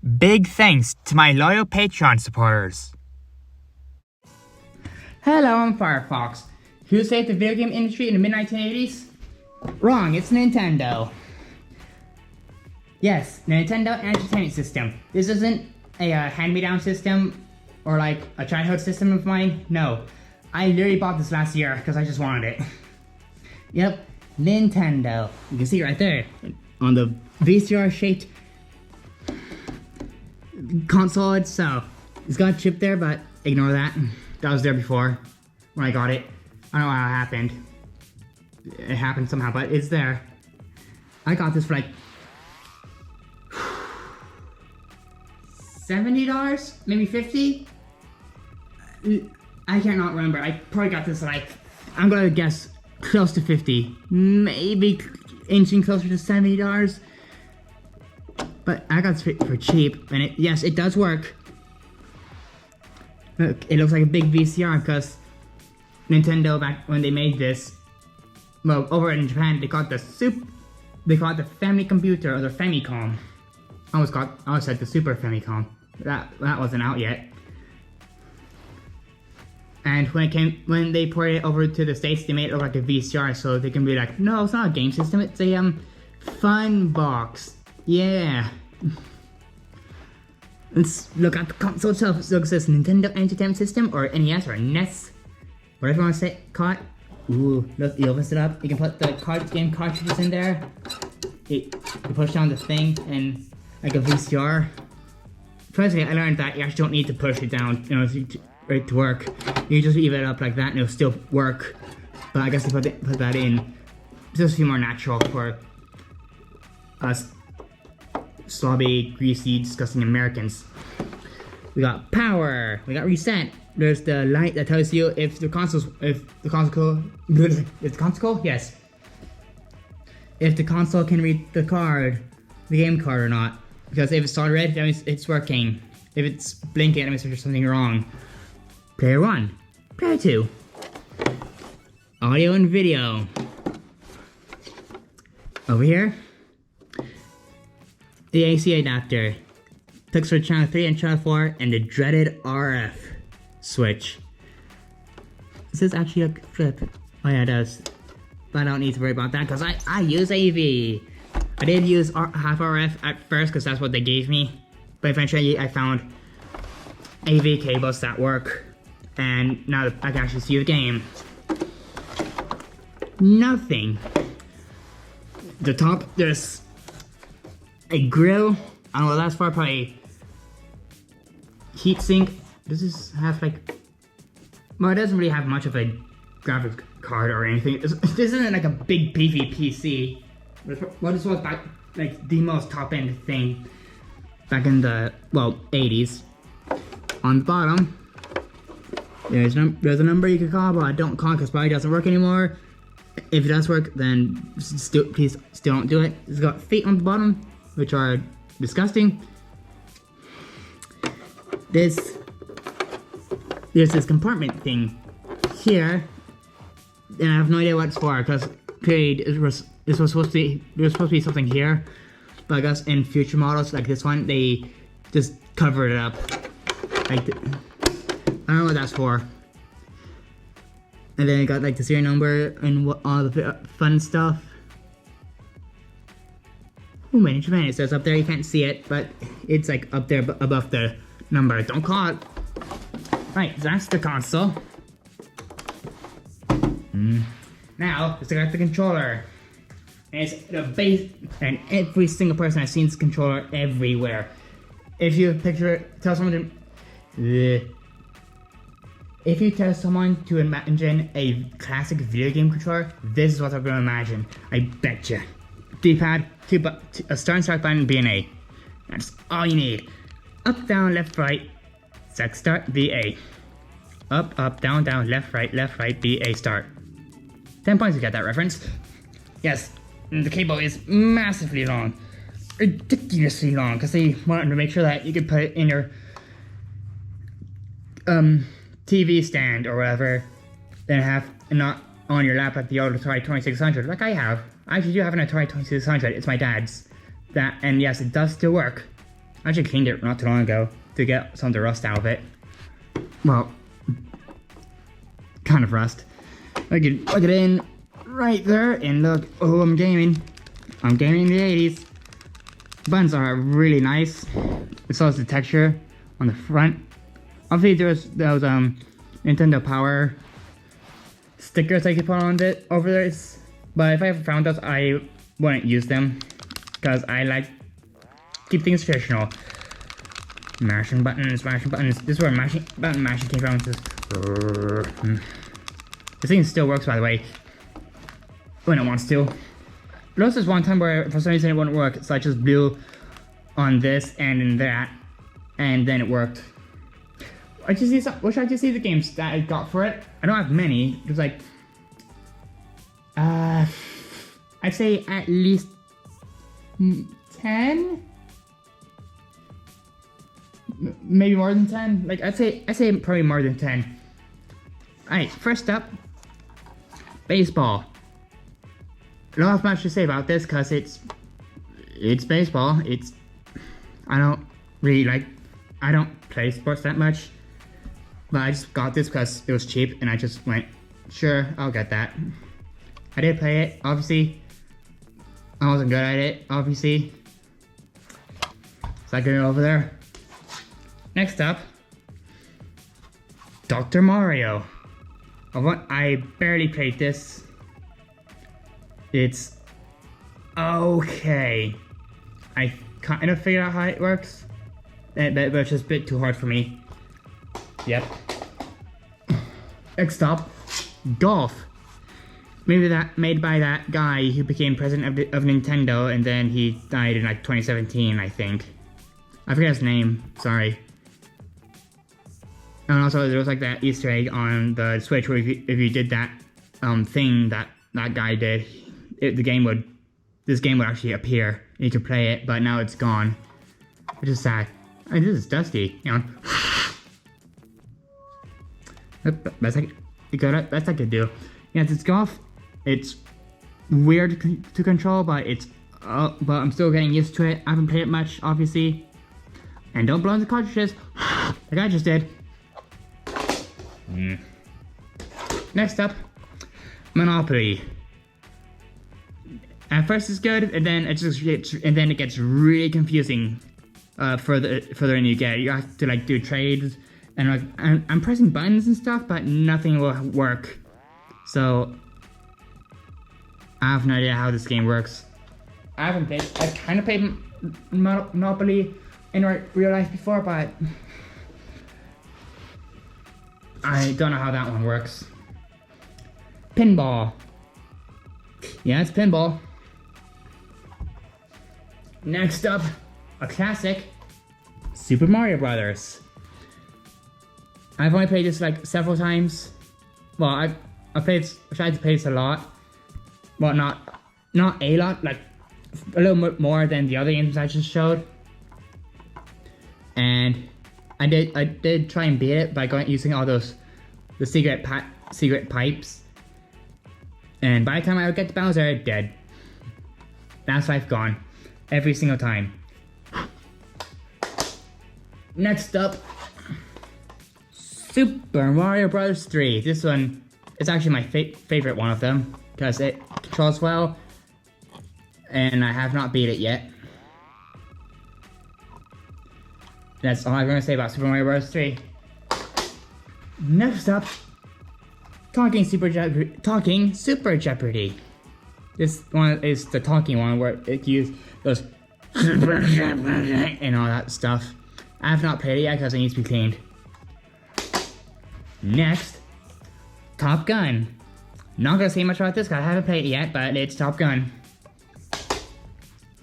Big thanks to my loyal Patreon supporters. Hello, I'm Firefox. Who saved the video game industry in the mid-1980s? Wrong, it's Nintendo. Yes, the Nintendo Entertainment System. This isn't a hand-me-down system or like a childhood system of mine. No, I literally bought this last year because I just wanted it. Yep, Nintendo. You can see right there on the VCR-shaped console itself. It's got a chip there, but ignore that. That was there before when I got it. I don't know how it happened. It happened somehow, but it's there. I got this for like $70, maybe $50. I cannot remember. I probably got this like, I'm gonna guess close to $50, maybe inching closer to $70. But I got this for cheap, and yes, it does work. Look, it looks like a big VCR because Nintendo back when they made this, well, over in Japan they called it the Family Computer or the Famicom. I almost said the Super Famicom. That wasn't out yet. And when they ported it over to the States, they made it look like a VCR, so they can be like, no, it's not a game system, it's a fun box. Yeah. Let's look at the console itself. It looks like Nintendo Entertainment System or NES or NES, whatever you want to say. Caught. Ooh, look, you open it up. You can put the game cartridges in there. You push down the thing and like a VCR. Firstly, I learned that you actually don't need to push it down, you know, for it to work. You just leave it up like that and it'll still work. But I guess they put that in just to be more natural for us slobby, greasy, disgusting Americans. We got power. We got reset. There's the light that tells you if the console, yes. If the console can read the game card or not. Because if it's all red, that means it's working. If it's blinking, that means there's something wrong. Player 1. Player 2. Audio and video. Over here, the AC adapter. Plugs for channel 3 and channel 4, and the dreaded RF switch. Does this actually look flip? Oh yeah, it does. But I don't need to worry about that because I use AV. I did use half RF at first because that's what they gave me. But eventually I found AV cables that work. And now I can actually see the game. Nothing. The top, there's a grill. I don't know what that's for, probably heatsink. Does this have like, well, it doesn't really have much of a graphics card or anything. This isn't like a big beefy PC. What this was back, like the most top end thing back in the, well, 80s. On the bottom, there's a number you can call, but I don't call because probably doesn't work anymore. If it does work, then please still don't do it. It's got feet on the bottom, which are disgusting. There's this compartment thing here, and I have no idea what it's for because clearly there's supposed to be something here, but I guess in future models like this one they just cover it up. Like I don't know what that's for. And then I got like the serial number and all the fun stuff. Oh man, in Japan it says up there, you can't see it, but it's like up there above the number. Don't call it. Right, that's the console. Now, let's look at the controller. And it's the base, and every single person has seen this controller everywhere. If you tell someone to imagine a classic video game controller, this is what they're going to imagine. I betcha. D-pad, a start and start button, B and A. That's all you need. Up, down, left, right, select start, VA. Up, up, down, down, left, right, BA, start. 10 points to get that reference. Yes, the cable is massively long. Ridiculously long, because they wanted to make sure that you could put it in your TV stand or whatever, then have not on your lap like the old Atari 2600, like I have. I actually do have an Atari 2600, it's my dad's. And yes, it does still work. I actually cleaned it not too long ago to get some of the rust out of it. Well, kind of rust. I can plug it in right there and look, oh, I'm gaming. I'm gaming in the 80s. Buttons are really nice. So is the texture on the front. Obviously there's those Nintendo Power stickers I could put on it over there. But if I ever found those, I wouldn't use them because I like keep things traditional. Mashing buttons, mashing buttons. This is where button mashing came from. This thing still works, by the way, when it wants to. There was this one time where for some reason it wouldn't work, so I just blew on this and in that, and then it worked. Wish I could see the games that I got for it. I don't have many. There's like, I'd say at least 10, maybe more than 10. Like I'd say probably more than 10. All right, first up, baseball. I don't have much to say about this because it's baseball. I don't play sports that much, but I just got this because it was cheap and I just went, sure, I'll get that. I did play it, obviously. I wasn't good at it, obviously. So I got it over there. Next up, Dr. Mario. I barely played this. It's okay. I kind of figured out how it works, but it's just a bit too hard for me. Yep. Next up, golf. Maybe that made by that guy who became president of Nintendo, and then he died in like 2017, I think. I forget his name. Sorry. And also, there was like that Easter egg on the Switch where if you did that thing that guy did, this game would actually appear. You could play it, but now it's gone, which is sad. I mean, this is dusty. You know. That's like I could do. Yeah, it's golf. It's weird to control, but but I'm still getting used to it. I haven't played it much, obviously. And don't blow in the cartridges, like I just did. Next up, Monopoly. At first it's good, and then it gets really confusing. Further in you get, you have to like do trades, and I'm pressing buttons and stuff, but nothing will work. So I have no idea how this game works. I've kind of played Monopoly in real life before, but I don't know how that one works. Pinball. Yeah, it's pinball. Next up, a classic, Super Mario Brothers. I've only played this like several times. Well, I tried to play this a lot. Well, not a lot, like a little bit more than the other games I just showed. And I did try and beat it by using all the secret pipes. And by the time I would get to Bowser, dead. Last life gone. Every single time. Next up, Super Mario Bros. 3. This one is actually my favorite one of them because it controls well, and I have not beat it yet. That's all I'm going to say about Super Mario Bros. 3. Next up, Talking Super Jeopardy. This one is the talking one where it uses those and all that stuff. I have not played it yet because it needs to be cleaned. Next, Top Gun. Not gonna say much about this because I haven't played it yet, but it's Top Gun.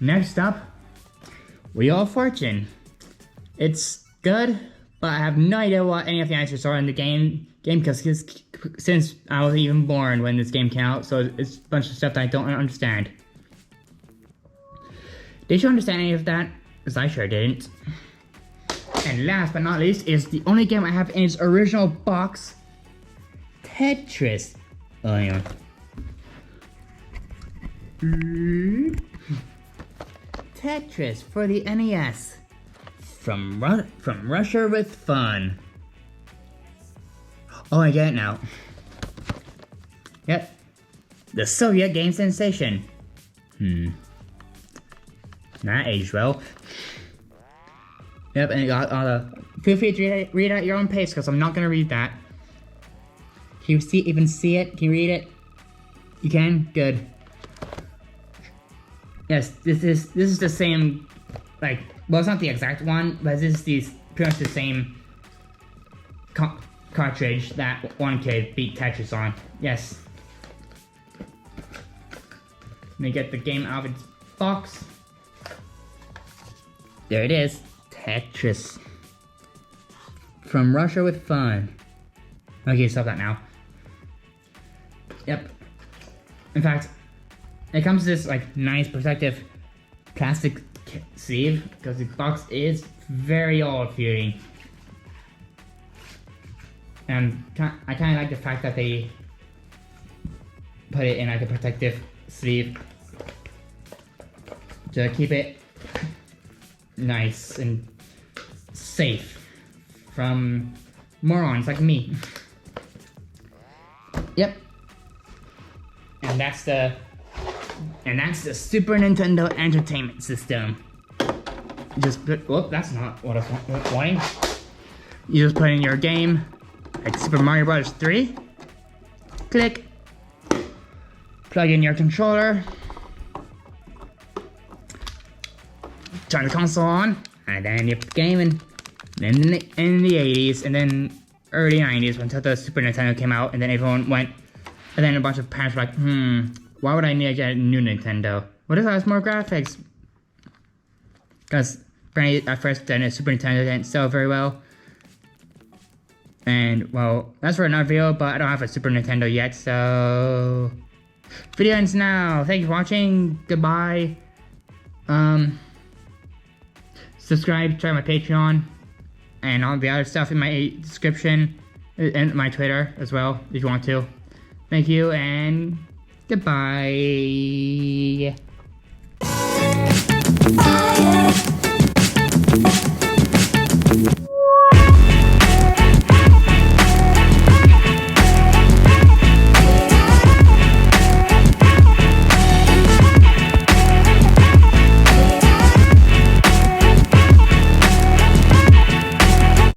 Next up, Wheel of Fortune. It's good, but I have no idea what any of the answers are in the game because since I wasn't even born when this game came out, so it's a bunch of stuff that I don't understand. Did you understand any of that? Because I sure didn't. And last but not least is the only game I have in its original box, Tetris. Oh, yeah. Tetris for the NES. From Russia with Fun. Oh, I get it now. Yep. The Soviet game sensation. Not aged well. Yep, and it got all the... Feel free to read at your own pace, because I'm not going to read that. Can you even see it? Can you read it? You can? Good. Yes, this is the same, like, well, it's not the exact one, but this is pretty much the same cartridge that one kid beat Tetris on. Yes. Let me get the game out of its box. There it is. Tetris. From Russia with Fun. Okay, stop that now. Yep. In fact, it comes to this like nice protective plastic sleeve because the box is very old feeling. And I kind of like the fact that they put it in like a protective sleeve to keep it nice and safe from morons like me. Yep. And that's the Super Nintendo Entertainment System. Just put, whoop, that's not what I was wanting. You just put in your game, like Super Mario Bros. 3. Click. Plug in your controller. Turn the console on, and then you're gaming. In the 80s, and then early 90s, until the Super Nintendo came out, and then everyone went, and then a bunch of parents were like, why would I need to get a new Nintendo? What if it has more graphics? Because at first, then the Super Nintendo didn't sell very well. And, well, that's for another video, but I don't have a Super Nintendo yet, so... Video ends now. Thank you for watching. Goodbye. Subscribe, try my Patreon, and all the other stuff in my description, and my Twitter as well, if you want to. Thank you, and goodbye.